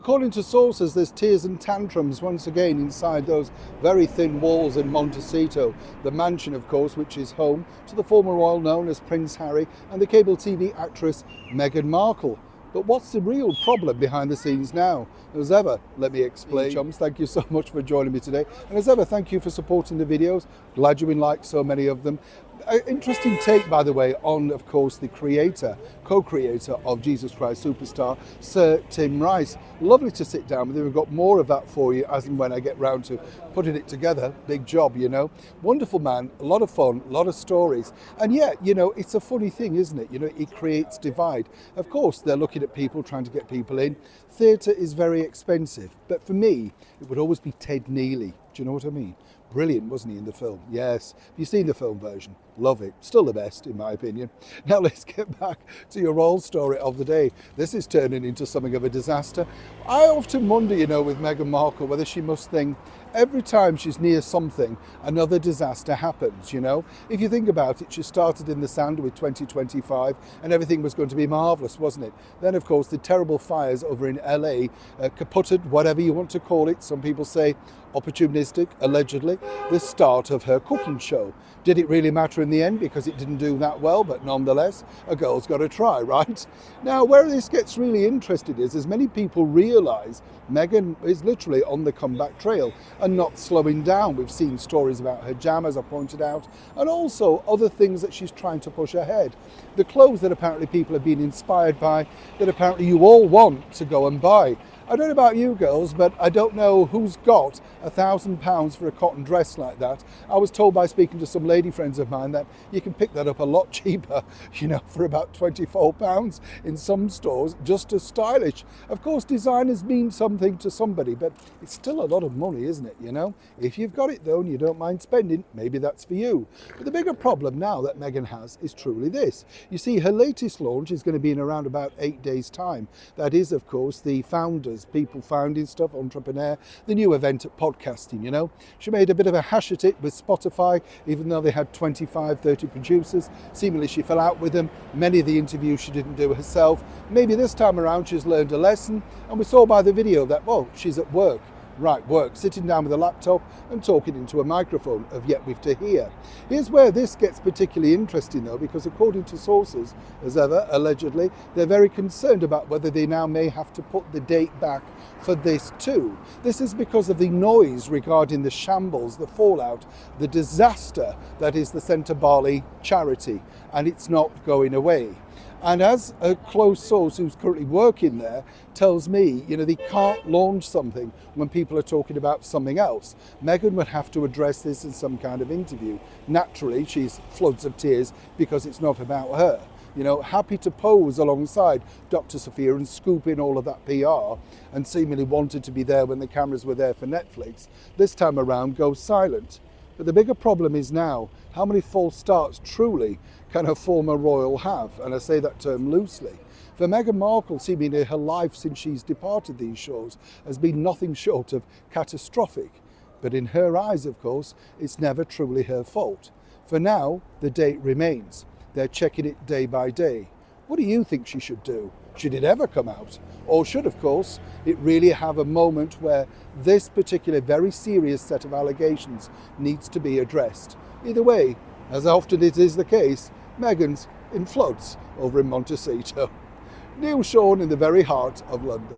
According to sources, there's tears and tantrums once again inside those very thin walls in Montecito, the mansion, of course, which is home to the former royal known as Prince Harry and the cable TV actress Meghan Markle. But what's the real problem behind the scenes now? As ever, let me explain. Chums, thank you so much for joining me today. And as ever, thank you for supporting the videos. Glad you've been liked so many of them. Interesting take, by the way, on, of course, the co-creator of Jesus Christ Superstar, Sir Tim Rice. Lovely to sit down with him. We've got more of that for you as and when I get round to putting it together. Big job, you know. Wonderful man, a lot of fun, a lot of stories. And yet, you know, it's a funny thing, isn't it? You know, it creates divide. Of course, they're looking at people, trying to get people in. Theatre is very expensive. But for me, it would always be Ted Neely. Do you know what I mean? Brilliant, wasn't he, in the film? Yes. Have you seen the film version? Love it. Still the best, in my opinion. Now let's get back to your royal story of the day. This is turning into something of a disaster. I often wonder, you know, with Meghan Markle, whether she must think every time she's near something, another disaster happens, you know? If you think about it, she started in the sand with 2025 and everything was going to be marvellous, wasn't it? Then, of course, the terrible fires over in LA, kaputted, whatever you want to call it. Some people say opportunistic, allegedly, the start of her cooking show. Did it really matter in the end? Because it didn't do that well, but nonetheless, a girl's got to try, right? Now, where this gets really interesting is, as many people realise, Meghan is literally on the comeback trail and not slowing down. We've seen stories about her jam, as I pointed out, and also other things that she's trying to push ahead. The clothes that apparently people have been inspired by, that apparently you all want to go and buy. I don't know about you girls, but I don't know who's got £1,000 for a cotton dress like that. I was told by speaking to some lady friends of mine that you can pick that up a lot cheaper, you know, for about £24 in some stores, just as stylish. Of course, designers mean something to somebody, but it's still a lot of money, isn't it, you know? If you've got it though and you don't mind spending, maybe that's for you. But the bigger problem now that Meghan has is truly this. You see, her latest launch is going to be in around about 8 days' time. That is, of course, the Founders, people founding stuff, entrepreneur, the new event at podcasting, you know. She made a bit of a hash at it with Spotify, even though they had 25, 30 producers. Seemingly she fell out with them. Many of the interviews she didn't do herself. Maybe this time around she's learned a lesson, and we saw by the video that, well, she's at work. Right, work, sitting down with a laptop and talking into a microphone of Yet We've to Hear. Here's where this gets particularly interesting though, because according to sources, as ever, allegedly, they're very concerned about whether they now may have to put the date back for this too. This is because of the noise regarding the shambles, the fallout, the disaster that is the Centre Barley charity, and it's not going away. And as a close source who's currently working there tells me, you know, they can't launch something when people are talking about something else. Meghan would have to address this in some kind of interview. Naturally, she's floods of tears because it's not about her. You know, happy to pose alongside Dr. Sophia and scoop in all of that PR, and seemingly wanted to be there when the cameras were there for Netflix. This time around goes silent. But the bigger problem is now, how many false starts truly can a former royal have? And I say that term loosely. For Meghan Markle, seemingly her life since she's departed these shores has been nothing short of catastrophic. But in her eyes, of course, it's never truly her fault. For now, the date remains. They're checking it day by day. What do you think she should do? Should it ever come out? Or should, of course, it really have a moment where this particular very serious set of allegations needs to be addressed? Either way, as often it is the case, Meghan's in floods over in Montecito. Neil Sean in the very heart of London.